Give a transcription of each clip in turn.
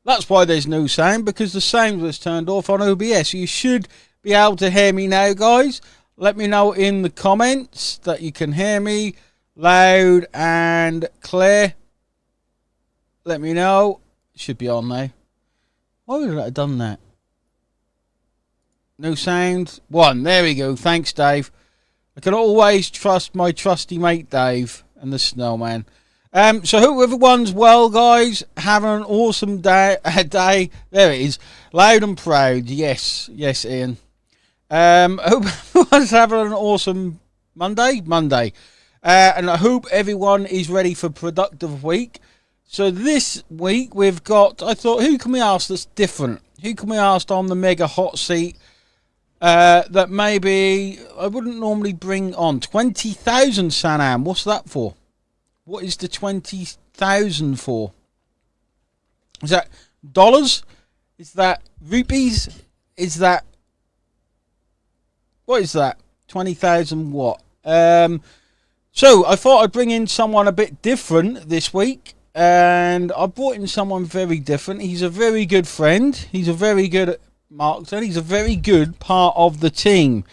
That's why there's no sound, because the sound was turned off on OBS. You should be able to hear me now, guys. Let me know in the comments that you can hear me loud and clear. Let me know. Should be on now. Why would I have done that? No sound. 1. There we go. Thanks, Dave. I can always trust my trusty mate, Dave, and the snowman. So hope everyone's well, guys. Having an awesome day. There it is. Loud and proud. Yes, Ian. Hope everyone's having an awesome Monday. And I hope everyone is ready for a productive week. So this week we've got, I thought, who can we ask that's different? Who can we ask on the mega hot seat that maybe I wouldn't normally bring on? 20,000, Sanam. What's that for? What is the 20,000 for? Is that dollars? Is that rupees? Is that... What is that? 20,000 what? So I thought I'd bring in someone a bit different this week. And I brought in someone very different. He's a very good friend. He's a very good marketer. He's a very good part of the team.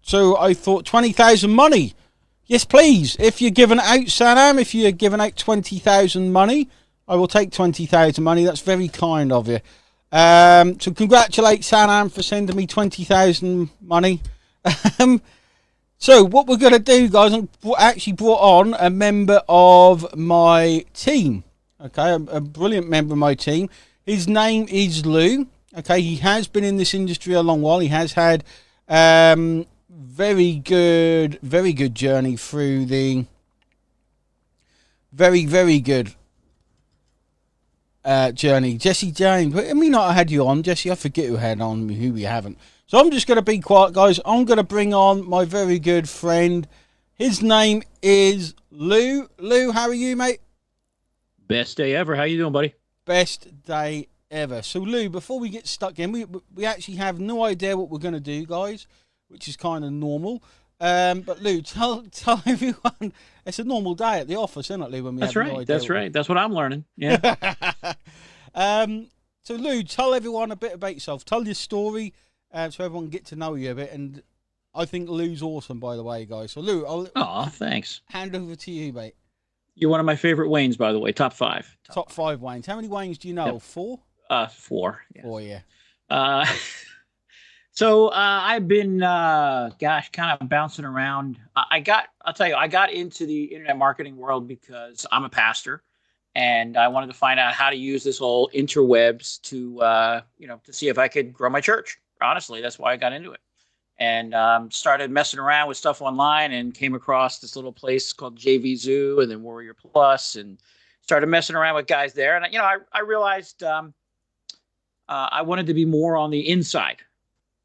So I thought 20,000 money. Yes, please. If you're giving out, Sanam, if you're giving out 20,000 money, I will take 20,000 money. That's very kind of you. So congratulate Sanam for sending me 20,000 money. So what we're going to do, guys, I actually brought on a member of my team. Okay, a brilliant member of my team. His name is Lou. Okay, he has been in this industry a long while. He has had very good journey through the very good journey. Jesse James, I mean, I had you on, Jesse. I forget who had on me, who we haven't. So I'm just going to be quiet, guys. I'm going to bring on my very good friend. His name is Lou. Lou, how are you, mate? Best day ever. How you doing, buddy? Best day ever. So, Lou, before we get stuck in, we actually have no idea what we're going to do, guys, which is kind of normal. But, Lou, tell everyone, it's a normal day at the office, isn't it, Lou? When we That's have right. No idea That's right. That's what I'm learning. Yeah. So, Lou, tell everyone a bit about yourself. Tell your story. So everyone can get to know you a bit. And I think Lou's awesome, by the way, guys. So, Lou, Aw, thanks. hand over to you, mate. You're one of my favorite Waynes, by the way. Top 5. Top 5 Waynes. How many Waynes do you know? Yep. 4? 4. Yes. 4, yeah. So I've been, kind of bouncing around. I'll tell you, I got into the internet marketing world because I'm a pastor, and I wanted to find out how to use this whole interwebs to, to see if I could grow my church. Honestly, that's why I got into it. And started messing around with stuff online and came across this little place called JV Zoo and then Warrior Plus, and started messing around with guys there. And, I realized I wanted to be more on the inside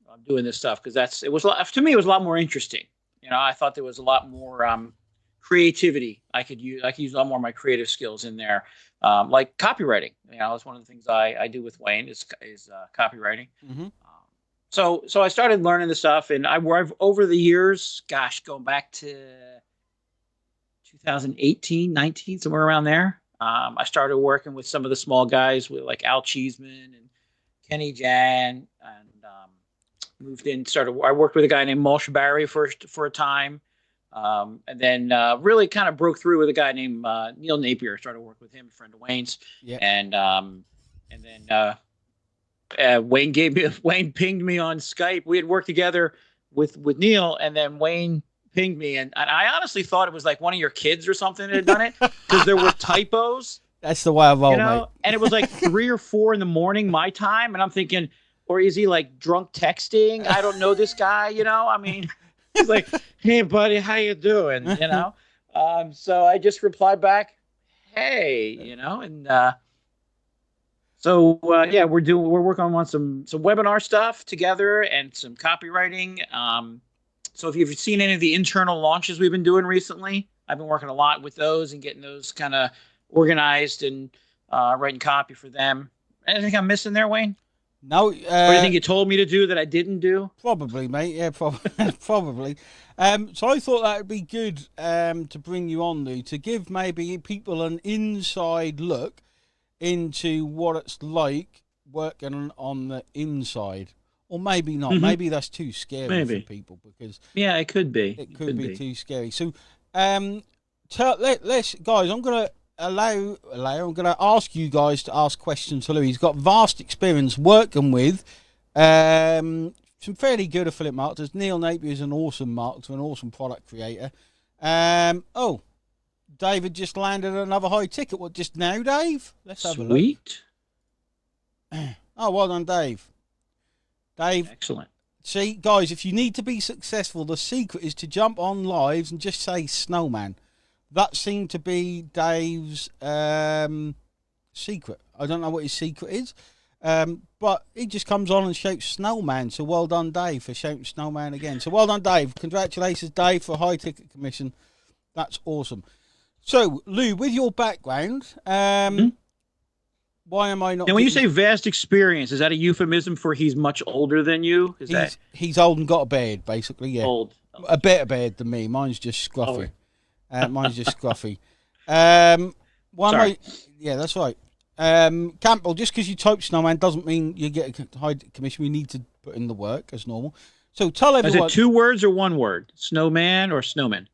of doing this stuff, because to me, it was a lot more interesting. I thought there was a lot more creativity I could use. I could use a lot more of my creative skills in there, like copywriting. That's one of the things I do with Wayne is copywriting. Mm-hmm. So I started learning the stuff, and I've over the years, going back to 2018, 19, somewhere around there. I started working with some of the small guys with like Al Cheeseman and Kenny Jan, and moved in. I worked with a guy named Mulch Barry for a time, and then really kind of broke through with a guy named Neil Napier. Started working with him, a friend of Wayne's, yeah. And then. Wayne pinged me on Skype. We had worked together with Neil, and then Wayne pinged me, and I honestly thought it was like one of your kids or something that had done it, because there were typos. That's the way I roll, mate. And it was like 3 or 4 in the morning my time, and I'm thinking, or is he like drunk texting? I don't know this guy. I mean, he's like, "Hey, buddy, how you doing?" So I just replied back, "Hey," and. So we're working on some webinar stuff together and some copywriting. So if you've seen any of the internal launches we've been doing recently, I've been working a lot with those and getting those kind of organized and writing copy for them. Anything I'm missing there, Wayne? No, What do you think you told me to do that I didn't do? probably, mate. Yeah, probably. So I thought that would be good to bring you on, Lou, to give maybe people an inside look into what it's like working on the inside. Or maybe not. Mm-hmm. Maybe that's too scary for people because yeah, it could be. It could be too scary. So, let's guys. I'm gonna I'm gonna ask you guys to ask questions to Lou. He's got vast experience working with some fairly good affiliate marketers. Neil Napier is an awesome marketer, an awesome product creator. David just landed another high ticket. What, just now, Dave? Let's have a look. Sweet. Oh, well done, Dave. Dave. Excellent. See, guys, if you need to be successful, the secret is to jump on lives and just say snowman. That seemed to be Dave's secret. I don't know what his secret is, but he just comes on and shouts snowman. So well done, Dave, for shouting snowman again. So well done, Dave. Congratulations, Dave, for a high ticket commission. That's awesome. So, Lou, with your background, why am I not? And when you say vast experience, is that a euphemism for he's much older than you? He's old and got a beard, basically. Yeah, old. A better beard than me. Mine's just scruffy. Mine's just scruffy. Yeah, that's right. Campbell, just because you type snowman doesn't mean you get a high commission. We need to put in the work as normal. So tell everyone. Is it 2 words or 1 word? Snowman or snowman?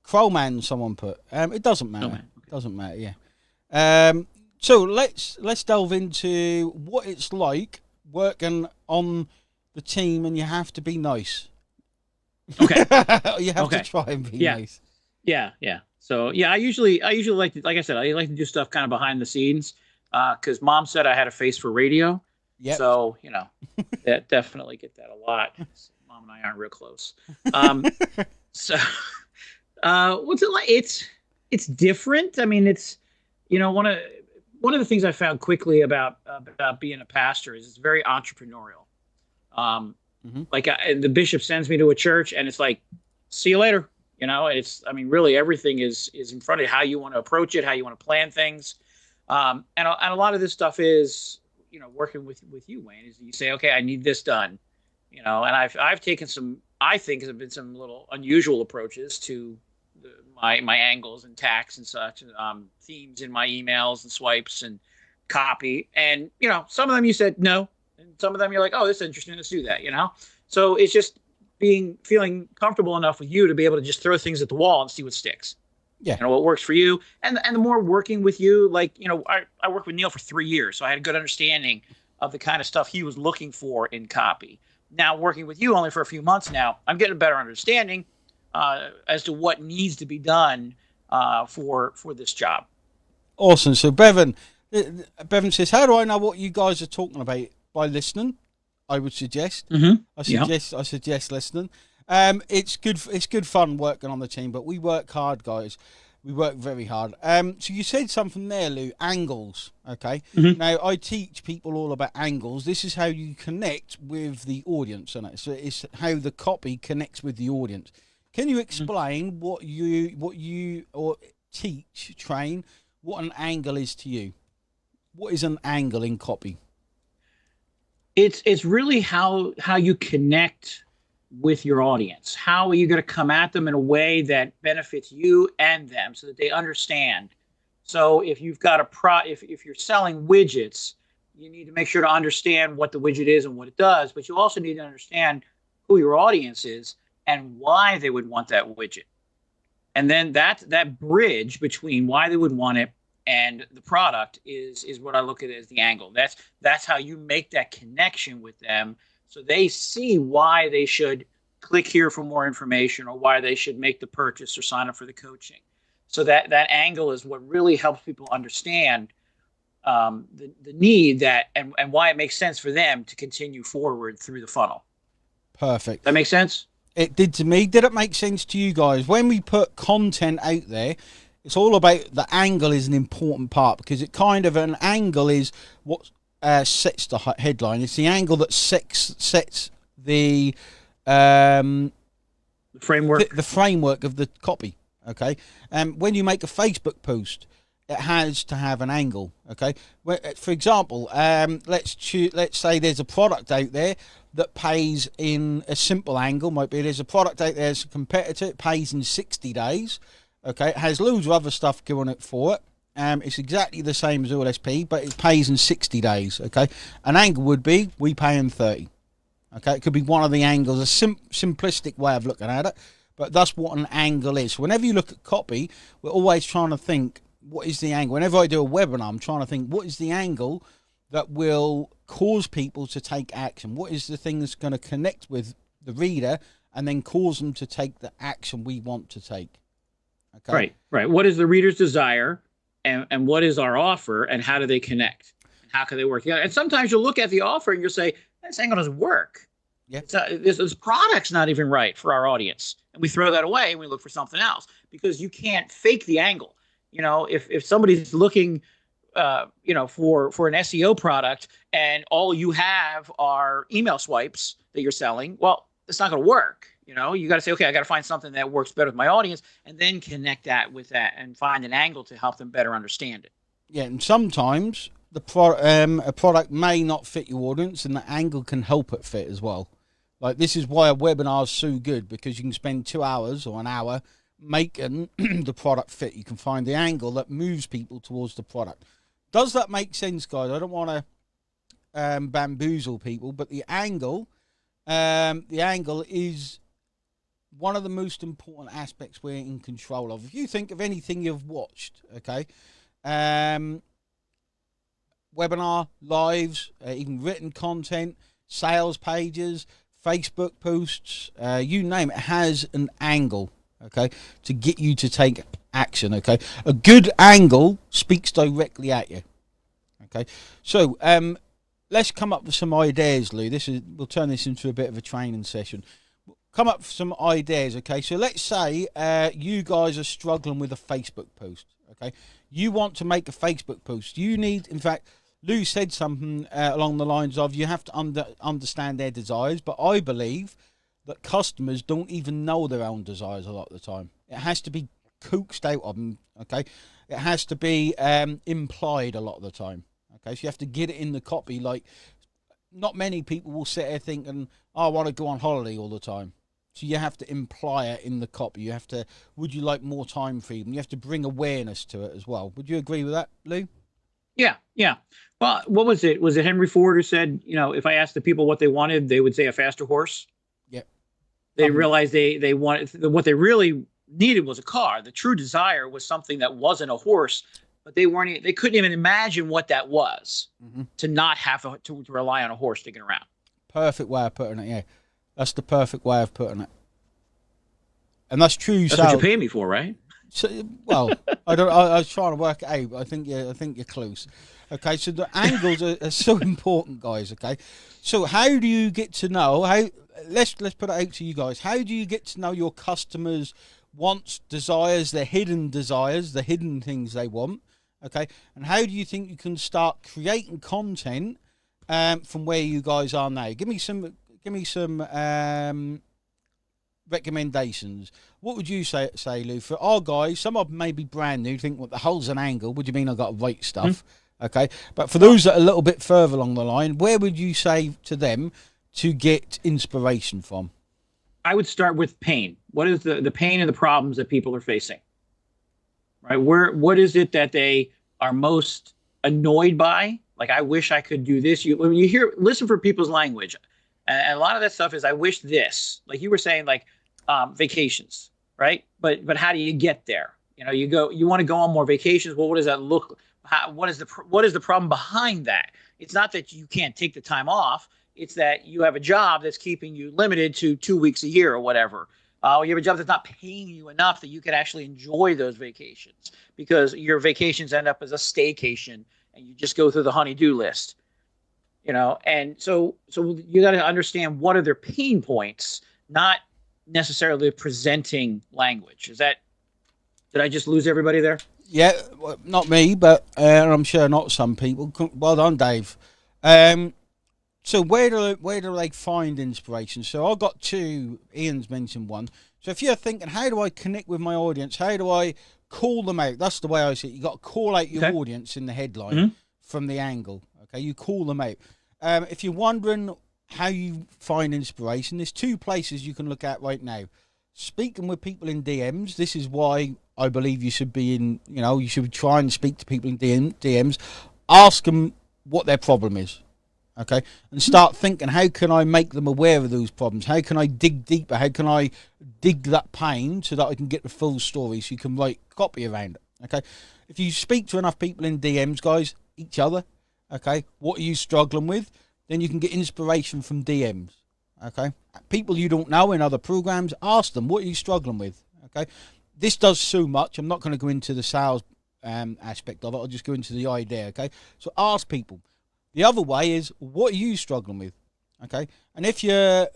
Crowman, someone put. It doesn't matter. Snowman. It doesn't matter. Yeah. So let's delve into what it's like working on the team, and you have to be nice. Okay. You have to try and be nice. Yeah. So I usually like to, like I said, I like to do stuff kind of behind the scenes because Mom said I had a face for radio. Yep. So that definitely get that a lot. Mom and I aren't real close. So what's it like? It's different. I mean, it's one of the things I found quickly about being a pastor is it's very entrepreneurial. Like the bishop sends me to a church and it's like, see you later. Really everything is in front of you, how you want to approach it, how you want to plan things. And a lot of this stuff is, working with you, Wayne, is you say, okay, I need this done, and I've taken some, I think have been some little unusual approaches to my angles and tacks and such, themes in my emails and swipes and copy. And, some of them you said no. And some of them you're like, oh, this is interesting. Let's do that, So it's just feeling comfortable enough with you to be able to just throw things at the wall and see what sticks. Yeah. What works for you. And the more working with you, like, I worked with Neil for 3 years. So I had a good understanding of the kind of stuff he was looking for in copy. Now working with you only for a few months now, I'm getting a better understanding as to what needs to be done for this job. Awesome. So Bevan says, how do I know what you guys are talking about? By listening, I would suggest. Mm-hmm. I suggest listening. It's good fun working on the team, but we work hard, guys. We work very hard. So you said something there, Lou, angles. Okay. Mm-hmm. Now I teach people all about angles. This is how you connect with the audience, and so it's how the copy connects with the audience. Can you explain what you teach, train, what an angle is to you? What is an angle in copy? It's really how you connect with your audience. How are you going to come at them in a way that benefits you and them so that they understand? So if you've got if you're selling widgets, you need to make sure to understand what the widget is and what it does, but you also need to understand who your audience is and why they would want that widget. And then that bridge between why they would want it and the product is what I look at as the angle. That's how you make that connection with them so they see why they should click here for more information or why they should make the purchase or sign up for the coaching. So that angle is what really helps people understand the need and why it makes sense for them to continue forward through the funnel. Perfect. That makes sense? It did to me. Did it make sense to you guys? When we put content out there, it's all about the angle is an important part because it kind of an angle is what sets the headline. It's the angle that sets the framework. The framework of the copy. Okay. When you make a Facebook post, it has to have an angle. Okay, for example, let's say there's a product out there that pays in a simple angle. Might be there's a product out there that's a competitor. It pays in 60 days. Okay, it has loads of other stuff going it for it. It's exactly the same as OLSP, but it pays in 60 days. Okay, an angle would be we pay in 30. Okay, it could be one of the angles, a simplistic way of looking at it, but that's what an angle is. So whenever you look at copy, we're always trying to think, what is the angle? Whenever I do a webinar, I'm trying to think, what is the angle that will cause people to take action? What is the thing that's going to connect with the reader and then cause them to take the action we want to take? Okay. Right. What is the reader's desire, and what is our offer, and how do they connect? How can they work together? And sometimes you'll look at the offer and you'll say, this angle doesn't work. Yeah. This product's not even right for our audience. And we throw that away and we look for something else, because you can't fake the angle. You know, if somebody's looking, for an SEO product and all you have are email swipes that you're selling, well, it's not going to work. You know, you got to say, okay, I got to find something that works better with my audience, and then connect that with that and find an angle to help them better understand it. Yeah, and sometimes a product may not fit your audience, and the angle can help it fit as well. Like, this is why a webinar is so good, because you can spend 2 hours or an hour making the product fit. You can find the angle that moves people towards the product. Does that make sense, guys? I don't want to bamboozle people, but the angle is one of the most important aspects we're in control of. If you think of anything you've watched, okay, webinar, lives, even written content, sales pages, Facebook posts, you name it, has an angle, okay, to get you to take action, okay. A good angle speaks directly at you, okay. So let's come up with some ideas, Lou. We'll turn this into a bit of a training session. Come up with some ideas, okay. So let's say you guys are struggling with a Facebook post, okay. You want to make a Facebook post. You need, in fact, Lou said something along the lines of, you have to understand their desires, but I believe that customers don't even know their own desires a lot of the time. It has to be coaxed out of them, okay. It has to be implied a lot of the time, okay. So you have to get it in the copy. Like, not many people will sit there thinking, oh, I want to go on holiday all the time. So you have to imply it in the copy. You have to, would you like more time freedom? You have to bring awareness to it as well. Would you agree with that, Lou? Yeah. Well, what was it? Was it Henry Ford who said, if I asked the people what they wanted, they would say a faster horse? Yeah. They realized they wanted, what they really needed was a car. The true desire was something that wasn't a horse, but they couldn't even imagine what that was, to not have to rely on a horse to get around. Perfect way of putting it, yeah. That's the perfect way of putting it. And that's true. That's what you pay me for, right? So, well, I was trying to work it out. I think you're close. Okay, so the angles are so important, guys. Okay, so how do you get to know? Let's put it out to you guys. How do you get to know your customers' wants, desires, their hidden desires, the hidden things they want? Okay, and how do you think you can start creating content from where you guys are now? Give me some recommendations. What would you say, Lou, for our guys? Some of them may be brand new, think, what the hole's an angle. What do you mean I got to write stuff? Okay, but for those that are a little bit further along the line, where would you say to them to get inspiration from? I would start with pain. What is the pain and the problems that people are facing? Right? What is it that they are most annoyed by? Like, I wish I could do this. When you listen for people's language. And a lot of that stuff is, I wish this, like you were saying, like vacations, right? But how do you get there? You want to go on more vacations. Well, what does that look? What is the problem behind that? It's not that you can't take the time off. It's that you have a job that's keeping you limited to 2 weeks a year or whatever. You have a job that's not paying you enough that you can actually enjoy those vacations, because your vacations end up as a staycation and you just go through the honey-do list. And so you got to understand what are their pain points, not necessarily presenting language. Did I just lose everybody there? Yeah, well, not me, but I'm sure not some people. Well done, Dave. So where do they find inspiration? So I've got two. Ian's mentioned one. So if you're thinking, how do I connect with my audience? How do I call them out. That's the way I see it. You got to call out your audience in the headline from the angle. Okay, you call them out. If you're wondering how you find inspiration, there's 2 places you can look at right now. Speaking with people in DMs. This is why I believe you should be in. You should try and speak to people in DMs. Ask them what their problem is. Okay, and start thinking, how can I make them aware of those problems? How can I dig deeper? How can I dig that pain so that I can get the full story, so you can write copy around it? Okay, if you speak to enough people in DMs, guys, each other, okay, what are you struggling with? Then you can get inspiration from DMs. Okay, people you don't know in other programs, ask them, what are you struggling with? Okay, this does so much. I'm not going to go into the sales aspect of it. I'll just go into the idea. Okay, so ask people. The other way is, what are you struggling with? Okay, and if you've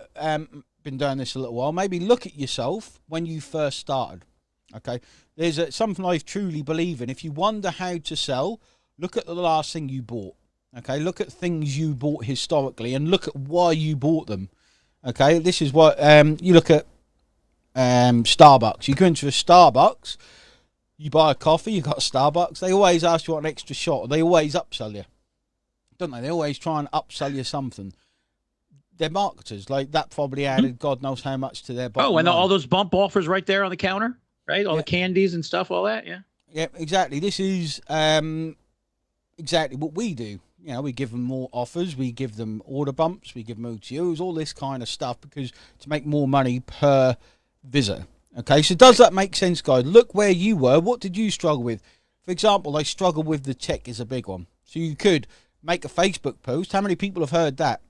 been doing this a little while, maybe look at yourself when you first started. Okay, there's something I truly believe in. If you wonder how to sell, look at the last thing you bought. Okay, look at things you bought historically and look at why you bought them. Okay, this is what you look at Starbucks. You go into a Starbucks, you buy a coffee, you got a Starbucks. They always ask you want an extra shot. Or they always upsell you. Don't they? They always try and upsell you something. They're marketers. Like, that probably added God knows how much to their bottom line. All those bump offers right there on the counter, right? All the candies and stuff, all that, Yeah, exactly. This is exactly what we do. We give them more offers. We give them order bumps. We give them OTOs, all this kind of stuff, because to make more money per visitor. Okay, so does that make sense, guys? Look where you were. What did you struggle with? For example, I struggle with the tech is a big one. So you could make a Facebook post. How many people have heard that?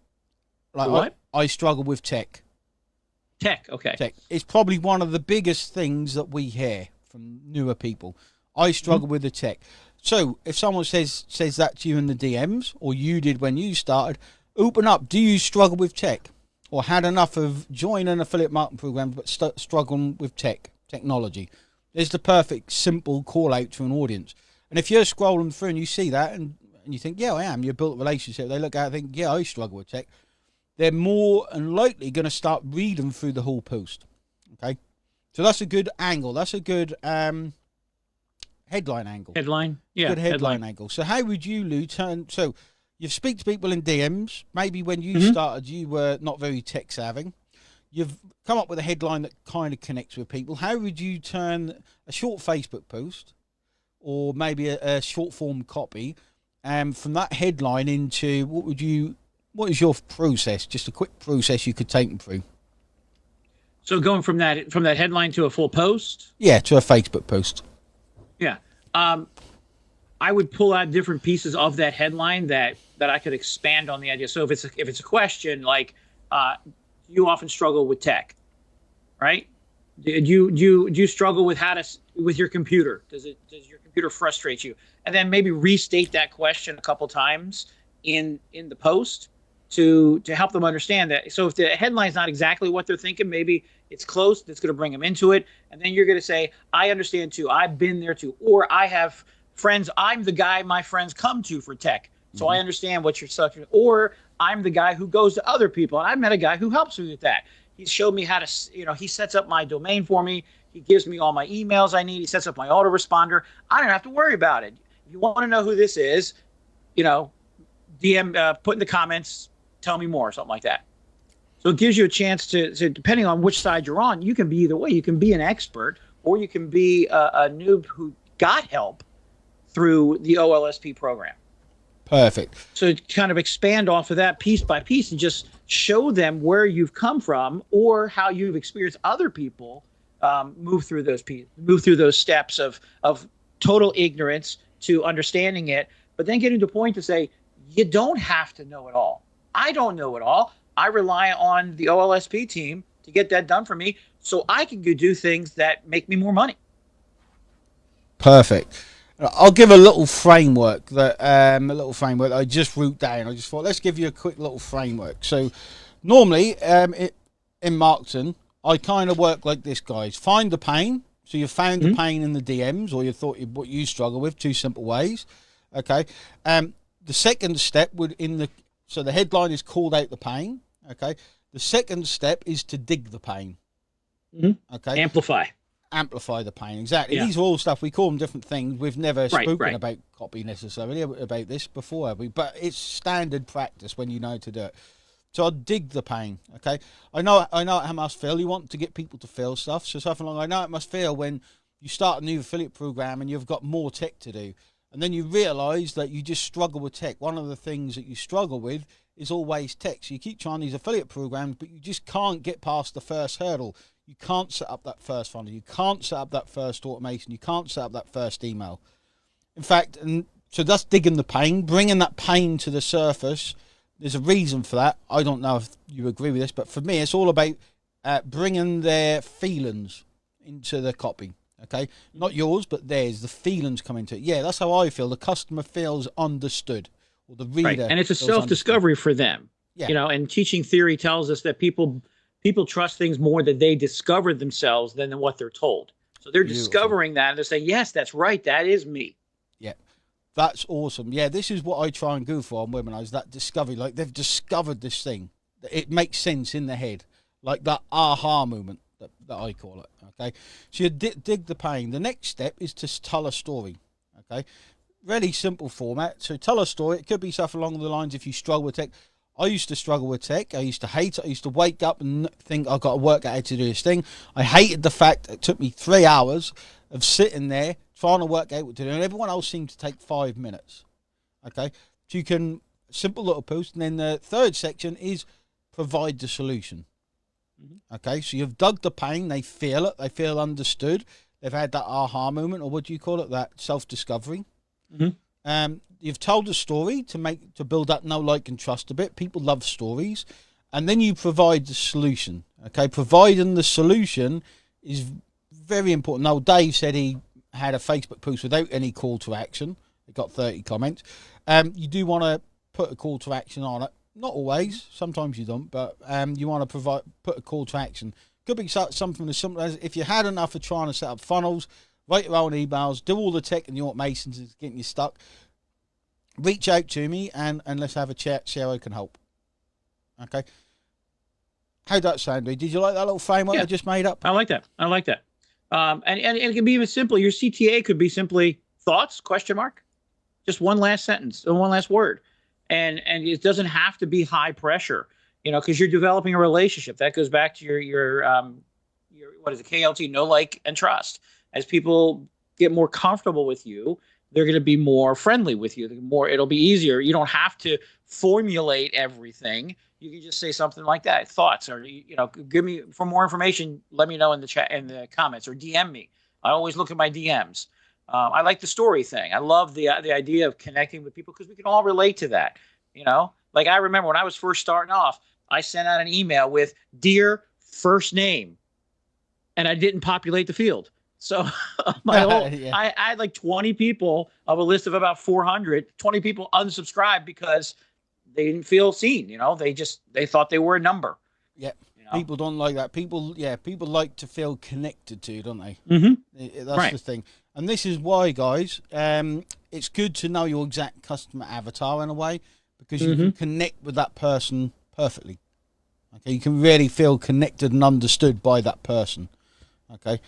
Like, what? I struggle with tech. Tech, okay. Tech. It's probably one of the biggest things that we hear from newer people. I struggle with the tech. So if someone says that to you in the DMs, or you did when you started, open up. Do you struggle with tech? Or had enough of joining an affiliate marketing program but struggling with technology? There's the perfect, simple call out to an audience. And if you're scrolling through and you see that and you think, yeah, I am, you built a relationship, they look at it and think, yeah, I struggle with tech, they're more than likely going to start reading through the whole post. Okay? So that's a good angle. That's a good headline angle. Yeah. Good headline angle. So how would you, Lou, so you speak to people in DMs. Maybe when you started, you were not very tech savvy. You've come up with a headline that kind of connects with people. How would you turn a short Facebook post, or maybe a short form copy, from that headline into what is your process? Just a quick process you could take them through. So going from that headline to a full post? Yeah, to a Facebook post. Yeah. I would pull out different pieces of that headline that I could expand on the idea. So if it's a question like, you often struggle with tech, right? Do you struggle with with your computer? Does your computer frustrate you? And then maybe restate that question a couple times in the post to help them understand that. So if the headline's not exactly what they're thinking, maybe it's close, that's going to bring them into it. And then you're going to say, I understand too. I've been there too. Or I have friends. I'm the guy my friends come to for tech. So I understand what you're suffering. Or I'm the guy who goes to other people. And I met a guy who helps me with that. He showed me how to, he sets up my domain for me. He gives me all my emails I need. He sets up my autoresponder. I don't have to worry about it. If you want to know who this is, DM, put in the comments, tell me more, something like that. So it gives you a chance to, depending on which side you're on, you can be either way. You can be an expert, or you can be a noob who got help through the OLSP program. Perfect. So kind of expand off of that piece by piece and just show them where you've come from or how you've experienced other people move through those steps of total ignorance to understanding it, but then getting to a point to say, you don't have to know it all. I don't know it all. I rely on the OLSP team to get that done for me so I can go do things that make me more money. Perfect. I'll give a little framework that I just wrote down. I just thought, let's give you a quick little framework. So normally in marketing, I kind of work like this, guys. Find the pain. So you found the pain in the DMs, or you thought what you struggle with. 2 simple ways. Okay. The second step so the headline is called out the pain. Okay. The second step is to dig the pain. Okay. Amplify. amplify the pain. Exactly. Yeah. These are all stuff, we call them different things. We've never spoken right. about copy necessarily about this before, have we? But it's standard practice when you know to do it. So I dig the pain. Okay, I know how it must feel. You want to get people to feel stuff. So something like, I know it must feel when you start a new affiliate program and you've got more tech to do, and then you realise that you just struggle with tech. One of the things that you struggle with is always tech. So you keep trying these affiliate programs, but you just can't get past the first hurdle. You can't set up that first funnel. You can't set up that first automation. You can't set up that first email. In fact, and so that's digging the pain, bringing that pain to the surface. There's a reason for that. I don't know if you agree with this, but for me, it's all about bringing their feelings into the copy. Okay, not yours, but theirs. The feelings come into it. Yeah, that's how I feel. The customer feels understood, or the reader. Right. And it's a self-discovery for them. Yeah. You know, and teaching theory tells us that people trust things more that they discover themselves than what they're told. So they're discovering that, and they're saying, yes, that's right, that is me. Yeah, that's awesome. Yeah, this is what I try and go for on webinars, that discovery. Like, they've discovered this thing. It makes sense in their head. Like that aha moment that I call it. Okay, so you dig the pain. The next step is to tell a story. Okay, really simple format. So tell a story. It could be stuff along the lines, if you struggle with tech. I used to struggle with tech. I used to hate it. I used to wake up and think, I've got to work out how to do this thing. I hated the fact it took me 3 hours of sitting there trying to work out what to do, and everyone else seemed to take 5 minutes. Okay, so you can, simple little post, and then the third section is provide the solution. Okay, so you've dug the pain. They feel it. They feel understood. They've had that aha moment, or what do you call it? That self-discovery. You've told a story to build that know, like, and trust a bit. People love stories, and then you provide the solution. Okay, providing the solution is very important. Now, Dave said he had a Facebook post without any call to action. It got 30 comments. You do want to put a call to action on it. Not always. Sometimes you don't, but you want to put a call to action. Could be something as simple as, if you had enough of trying to set up funnels, write your own emails, do all the tech and the automations that's getting you stuck, reach out to me and let's have a chat, see how I can help. Okay. How'd that sound, Lee? Did you like that little framework I just made up? I like that. And it can be even simple. Your CTA could be simply thoughts, ? Just one last sentence, one last word. And it doesn't have to be high pressure, you know, because you're developing a relationship. That goes back to your what is it, KLT, know, like, and trust. As people get more comfortable with you, they're going to be more friendly with you. It'll be easier. You don't have to formulate everything. You can just say something like that. Thoughts, or, you know, give me, for more information, let me know in the chat, in the comments, or DM me. I always look at my DMs. I like the story thing. I love the idea of connecting with people, because we can all relate to that. You know, like, I remember when I was first starting off, I sent out an email with "Dear first name," and I didn't populate the field. So I had like 20 people of a list of about 400. 20 people unsubscribed because they didn't feel seen. You know, they thought they were a number. Yeah. You know? People don't like that. People like to feel connected to, don't they? That's the thing. And this is why, guys, it's good to know your exact customer avatar in a way, because you can connect with that person perfectly. Okay, you can really feel connected and understood by that person. Okay,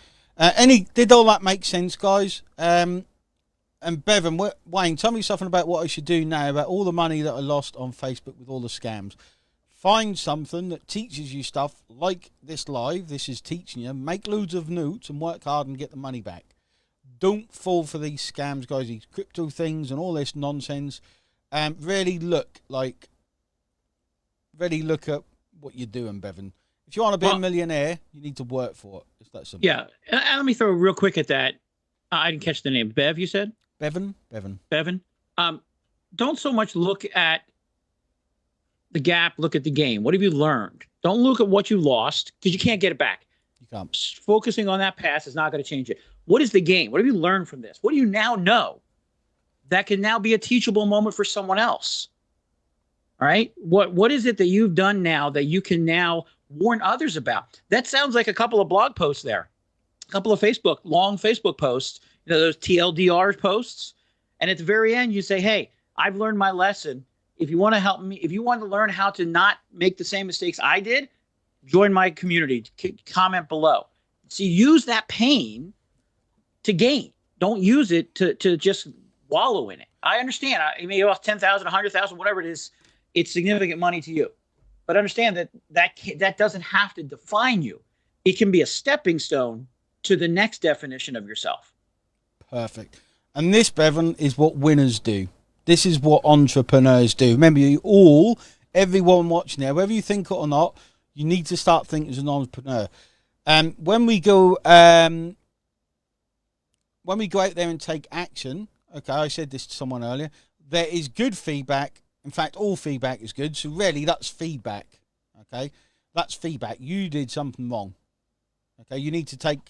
did all that make sense, guys? And Bevan, Wayne, tell me something about what I should do now about all the money that I lost on Facebook with all the scams. Find something that teaches you stuff like this live. This is teaching you. Make loads of notes and work hard and get the money back. Don't fall for these scams, guys, these crypto things and all this nonsense. Really look at what you're doing, Bevan. If you want to be a millionaire, you need to work for it. It's that simple. Yeah. And let me throw real quick at that. I didn't catch the name. Bev, you said? Bevan. Don't so much look at the gap, look at the game. What have you learned? Don't look at what you lost, because you can't get it back. You can't. Focusing on that past is not going to change it. What is the game? What have you learned from this? What do you now know that can now be a teachable moment for someone else? All right. What is it that you've done now that you can now warn others about? That sounds like a couple of blog posts there, a couple of long Facebook posts, you know, those TLDR posts. And at the very end, you say, hey, I've learned my lesson. If you want to help me, if you want to learn how to not make the same mistakes I did, join my community. Comment below. So you use that pain to gain. Don't use it to just wallow in it. I understand. You may off 10,000, 100,000, whatever it is. It's significant money to you, but understand that doesn't have to define you. It can be a stepping stone to the next definition of yourself. Perfect. And this, Bevan, is what winners do. This is what entrepreneurs do. Remember, everyone watching there, whether you think it or not, you need to start thinking as an entrepreneur. When we go out there and take action, okay, I said this to someone earlier, there is good feedback. In fact, all feedback is good. So really, that's feedback. Okay, that's feedback. You did something wrong. Okay, you need to take,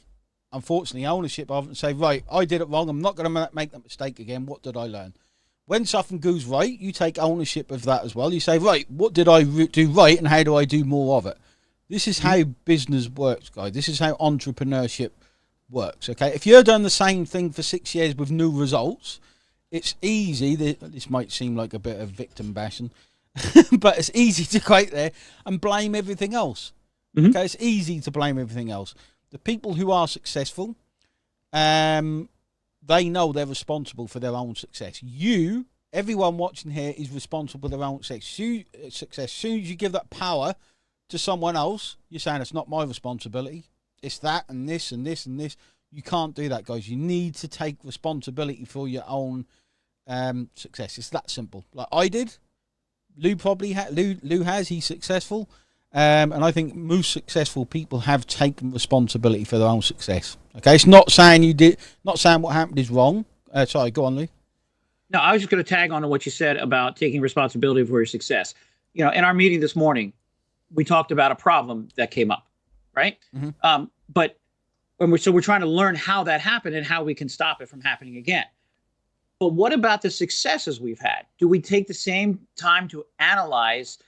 unfortunately, ownership of it and say, right, I did it wrong. I'm not going to make that mistake again. What did I learn? When something goes right, you take ownership of that as well. You say, right, what did I do right and how do I do more of it? This is how business works, guys. This is how entrepreneurship works, okay? If you've done the same thing for 6 years with no results, it's easy. This might seem like a bit of victim bashing, but it's easy to go out there and blame everything else. Okay, it's easy to blame everything else. The people who are successful, they know they're responsible for their own success. Everyone watching here is responsible for their own success. As soon as you give that power to someone else, you're saying it's not my responsibility. It's that and this and this and this. You can't do that, guys. You need to take responsibility for your own success. It's that simple. Like I did. Lou has. He's successful. And I think most successful people have taken responsibility for their own success. Okay, it's not saying not saying what happened is wrong. Sorry, go on, Lou. No, I was just going to tag on to what you said about taking responsibility for your success. In our meeting this morning, we talked about a problem that came up, right? But we're trying to learn how that happened and how we can stop it from happening again. But what about the successes we've had? Do we take the same time to analyze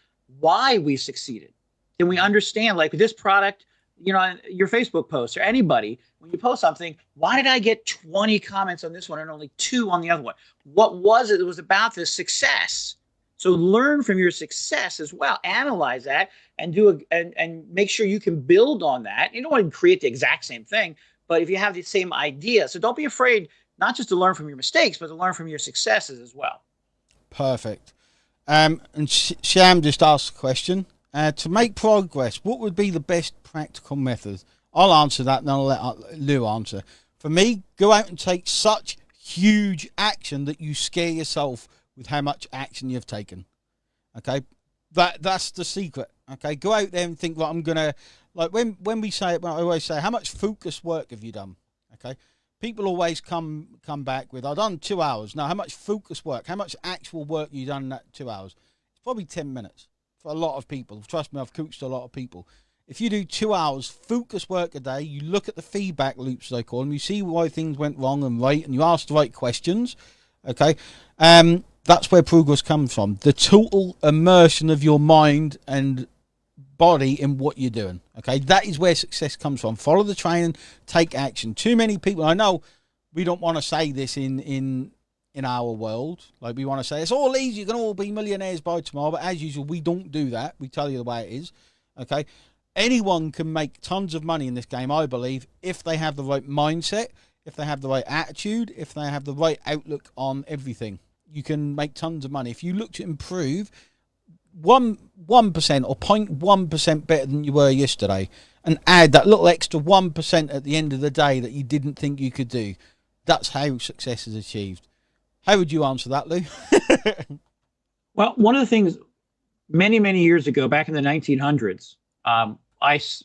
why we succeeded? Can we understand, like with this product, your Facebook post or anybody, when you post something, why did I get 20 comments on this one and only 2 on the other one? What was it that was about this success? So learn from your success as well. Analyze that and and make sure you can build on that. You don't want to create the exact same thing, but if you have the same idea, so don't be afraid not just to learn from your mistakes, but to learn from your successes as well. Perfect. And Sham just asked a question. To make progress, what would be the best practical method? I'll answer that and then I'll let Lou answer. For me, go out and take such huge action that you scare yourself with how much action you've taken. Okay? That's the secret. Okay? Go out there and think, right, I'm going to, like when we say it, I always say, how much focus work have you done? Okay? People always come back with, I've done 2 hours. Now, how much focus work, how much actual work you done in that 2 hours? It's probably 10 minutes. For a lot of people, trust me, I've coached a lot of people. If you do 2 hours focus work a day, you look at the feedback loops, as I call them, you see why things went wrong and right, and you ask the right questions. Okay, that's where progress comes from. The total immersion of your mind and body in what you're doing. Okay, that is where success comes from. Follow the training, take action. Too many people. I know we don't want to say this in our world, like we want to say it's all easy, you can all be millionaires by tomorrow, but as usual we don't do that. We tell you the way it is. Okay, anyone can make tons of money in this game, I believe, if they have the right mindset, if they have the right attitude, if they have the right outlook on everything. You can make tons of money if you look to improve 1% or 0.1% better than you were yesterday, and add that little extra 1% at the end of the day that you didn't think you could do. That's how success is achieved. How would you answer that, Lou? Well, one of the things many, many years ago, back in the 1900s,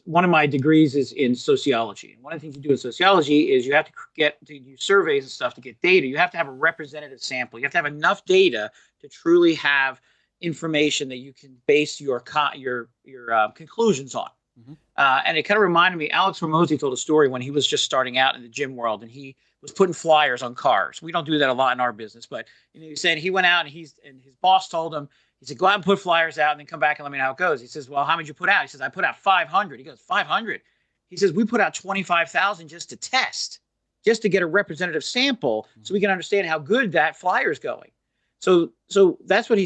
one of my degrees is in sociology. And one of the things you do in sociology is you have to do surveys and stuff to get data. You have to have a representative sample. You have to have enough data to truly have information that you can base your conclusions on. And it kind of reminded me, Alex Ramosi told a story when he was just starting out in the gym world, and he was putting flyers on cars. We don't do that a lot in our business, but he said he went out and his boss told him, he said, go out and put flyers out and then come back and let me know how it goes. He says, well, how many did you put out? He says, I put out 500. He goes, 500? He says, we put out 25,000 just to test, just to get a representative sample so we can understand how good that flyer is going. So that's what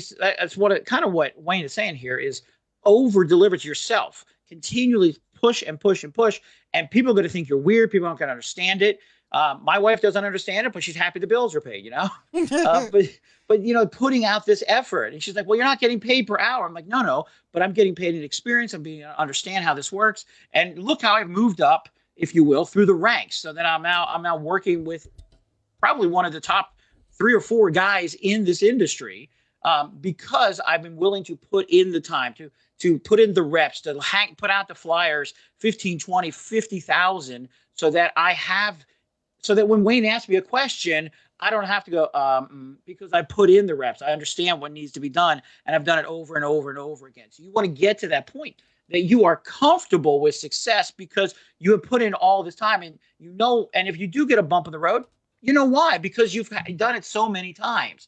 what Wayne is saying here is over deliver to yourself. Continually push and push and push, and people are going to think you're weird. People aren't going to understand it. My wife doesn't understand it, but she's happy the bills are paid, you know. But you know, putting out this effort, and she's like, "Well, you're not getting paid per hour." I'm like, "No, but I'm getting paid in experience. I'm being understand how this works, and look how I've moved up, if you will, through the ranks. So that I'm now working with probably one of the top 3 or 4 guys in this industry, because I've been willing to put in the time to put in the reps, to put out the flyers, 15, 20, 50,000, so that so that when Wayne asks me a question, I don't have to go, because I put in the reps. I understand what needs to be done, and I've done it over and over and over again. So you want to get to that point that you are comfortable with success because you have put in all this time, and you know, and if you do get a bump in the road, you know why? Because you've done it so many times.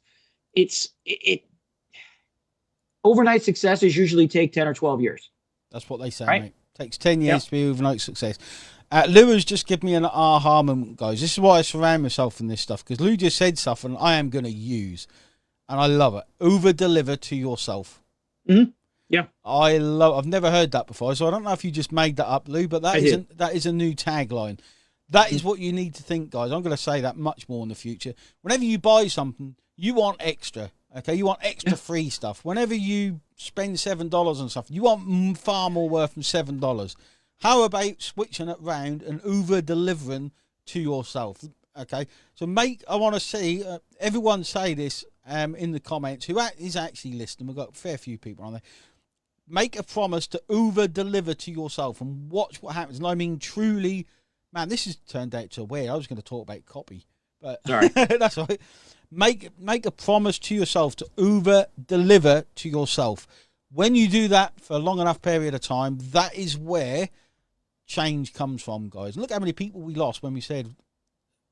Overnight successes usually take 10 or 12 years. That's what they say, right? mate. Takes 10 years to be overnight success. Lou has just given me an aha moment, guys. This is why I surround myself in this stuff, because Lou just said stuff and I am going to use, and I love it. Over-deliver to yourself. Mm-hmm. Yeah. I've never heard that before, so I don't know if you just made that up, Lou, but that is a new tagline. That is what you need to think, guys. I'm going to say that much more in the future. Whenever you buy something, you want extra, okay? You want extra free stuff. Whenever you spend $7 on stuff, you want far more worth than $7. How about switching it round and over-delivering to yourself? Okay, so I want to see everyone say this in the comments who is actually listening. We've got a fair few people on there. Make a promise to over-deliver to yourself and watch what happens. And I mean truly, man, this has turned out to weird. I was going to talk about copy, but sorry. That's all right. Make a promise to yourself to over-deliver to yourself. When you do that for a long enough period of time, that is where change comes from, guys. Look how many people we lost when we said,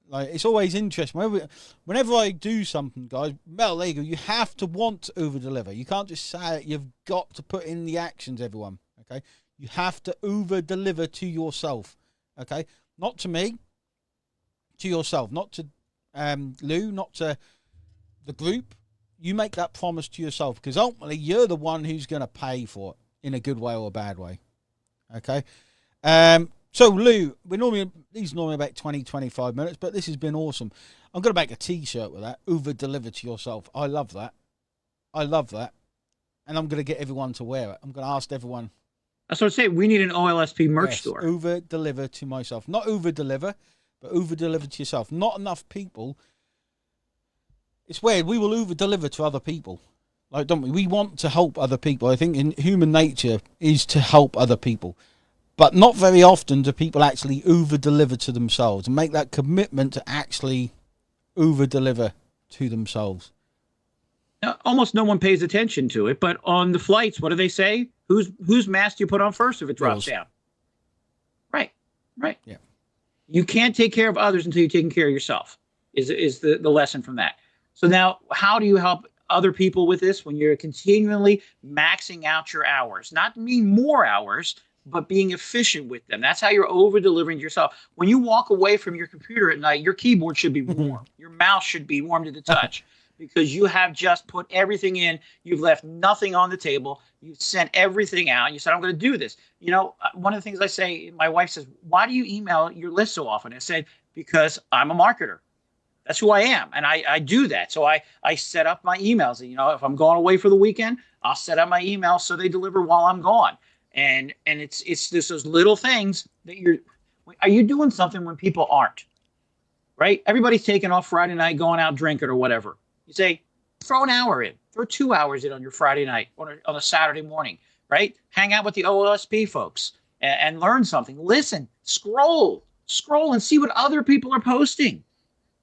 like, it's always interesting. Whenever I do something, guys, Mel, there you go. You have to want to over-deliver. You can't just say it. You've got to put in the actions, everyone. Okay? You have to over-deliver to yourself. Okay? Not to me, to yourself. Not to Lou, not to the group. You make that promise to yourself, because ultimately you're the one who's going to pay for it in a good way or a bad way. Okay? So Lou, these are normally about 20, 25 minutes, but this has been awesome. I'm going to make a t-shirt with that. Over-deliver to yourself. I love that. And I'm going to get everyone to wear it. I'm going to ask everyone. That's what I'm saying. We need an OLSP merch store. Over-deliver to myself. Not over-deliver, but over-deliver to yourself. Not enough people. It's weird. We will over-deliver to other people. Like, don't we? We want to help other people. I think in human nature is to help other people. But not very often do people actually over-deliver to themselves and make that commitment to actually over-deliver to themselves. Almost no one pays attention to it, but on the flights, what do they say? Whose mask do you put on first if it drops down? Right. Yeah. You can't take care of others until you're taking care of yourself, is the lesson from that. So now, how do you help other people with this when you're continually maxing out your hours? Not mean more hours, but being efficient with them. That's how you're over-delivering to yourself. When you walk away from your computer at night, your keyboard should be warm. Your mouse should be warm to the touch, because you have just put everything in. You've left nothing on the table. You've sent everything out. You said, I'm going to do this. You know, one of the things I say, my wife says, why do you email your list so often? I said, because I'm a marketer. That's who I am. And I do that. So I set up my emails. You know, if I'm going away for the weekend, I'll set up my emails so they deliver while I'm gone. And it's just those little things that are you doing something when people aren't, right? Everybody's taking off Friday night, going out drinking or whatever. You say, throw an hour in, throw 2 hours in on your Friday night or on a Saturday morning, right? Hang out with the OLSP folks and learn something. Listen, scroll and see what other people are posting.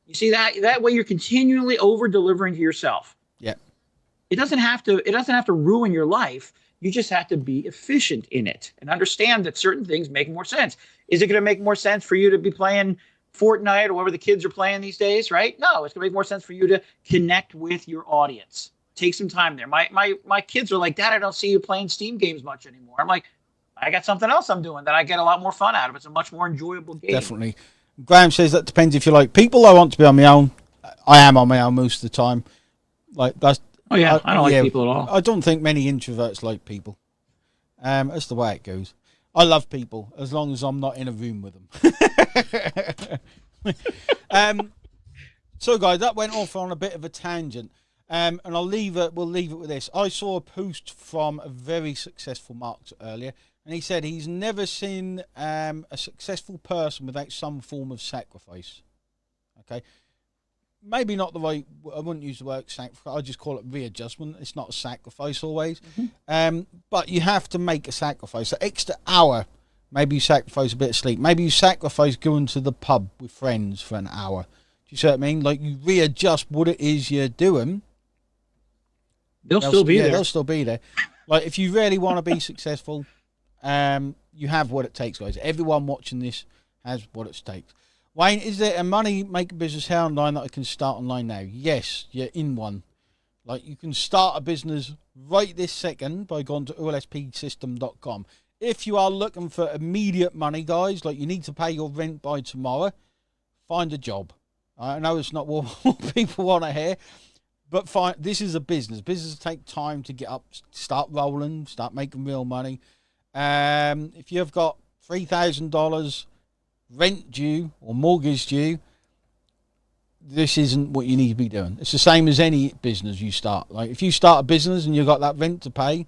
You see that way you're continually over-delivering to yourself. Yeah. It doesn't have to ruin your life. You just have to be efficient in it and understand that certain things make more sense. Is it going to make more sense for you to be playing Fortnite or whatever the kids are playing these days, right? No, it's going to make more sense for you to connect with your audience. Take some time there. My kids are like, Dad, I don't see you playing Steam games much anymore. I'm like, I got something else I'm doing that I get a lot more fun out of. It's a much more enjoyable game. Definitely. Graham says that depends if you like people. I want to be on my own. I am on my own most of the time. Like that's. Oh yeah, I don't like people at all. I don't think many introverts like people. That's the way it goes. I love people as long as I'm not in a room with them. So, guys, that went off on a bit of a tangent, and we'll leave it with this. I saw a post from a very successful marketer earlier, and he said he's never seen a successful person without some form of sacrifice. Okay, maybe not the right. I wouldn't use the word sacrifice. I just call it readjustment. It's not a sacrifice always, but you have to make a sacrifice. An extra hour. Maybe you sacrifice a bit of sleep. Maybe you sacrifice going to the pub with friends for an hour. You see what I mean? Like, you readjust what it is you're doing. They'll still be there. They'll still be there. Like, if you really want to be successful, you have what it takes, guys. Everyone watching this has what it takes. Wayne, is there a money making business here online that I can start online now? Yes, you're in one. Like, you can start a business right this second by going to olspsystem.com. If you are looking for immediate money, guys, like you need to pay your rent by tomorrow, find a job. I know it's not what people want to hear, but fine. This is a business. Businesses take time to get up, start rolling, start making real money. If you've got $3,000 rent due or mortgage due, this isn't what you need to be doing. It's the same as any business you start. Like, if you start a business and you've got that rent to pay,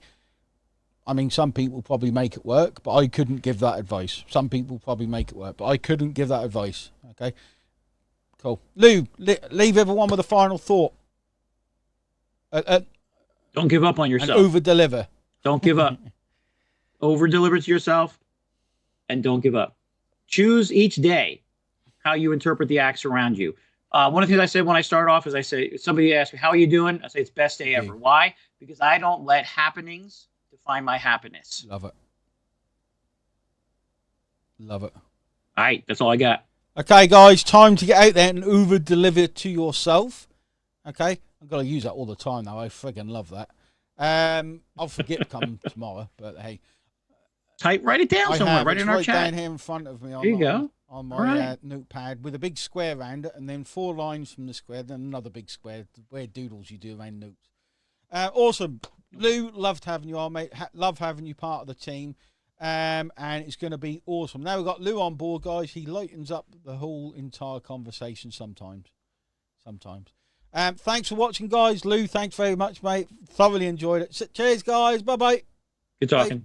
I mean, some people probably make it work, but I couldn't give that advice. Some people probably make it work, but I couldn't give that advice. Okay. Cool. Lou, leave everyone with a final thought. Don't give up on yourself. And over-deliver. Don't give up. Over-deliver to yourself, and don't give up. Choose each day how you interpret the acts around you. One of the things I said when I started off is I say, somebody asked me, how are you doing? I say, it's best day ever. Why? Because I don't let happenings define my happiness. Love it. Love it. All right, that's all I got. Okay, guys, time to get out there and over-deliver to yourself. Okay? I've got to use that all the time now. I friggin' love that. I'll forget come tomorrow, but hey. Write it down somewhere. Write it in our chat. Down here in front of me on my notepad with a big square around it, and then 4 lines from the square, then another big square. Weird doodles you do around notes. Awesome. Lou, loved having you on, mate. Love having you part of the team. And it's going to be awesome. Now we've got Lou on board, guys. He lightens up the whole entire conversation sometimes. Thanks for watching, guys. Lou, thanks very much, mate. Thoroughly enjoyed it. Cheers, guys. Bye-bye. Good talking. Bye.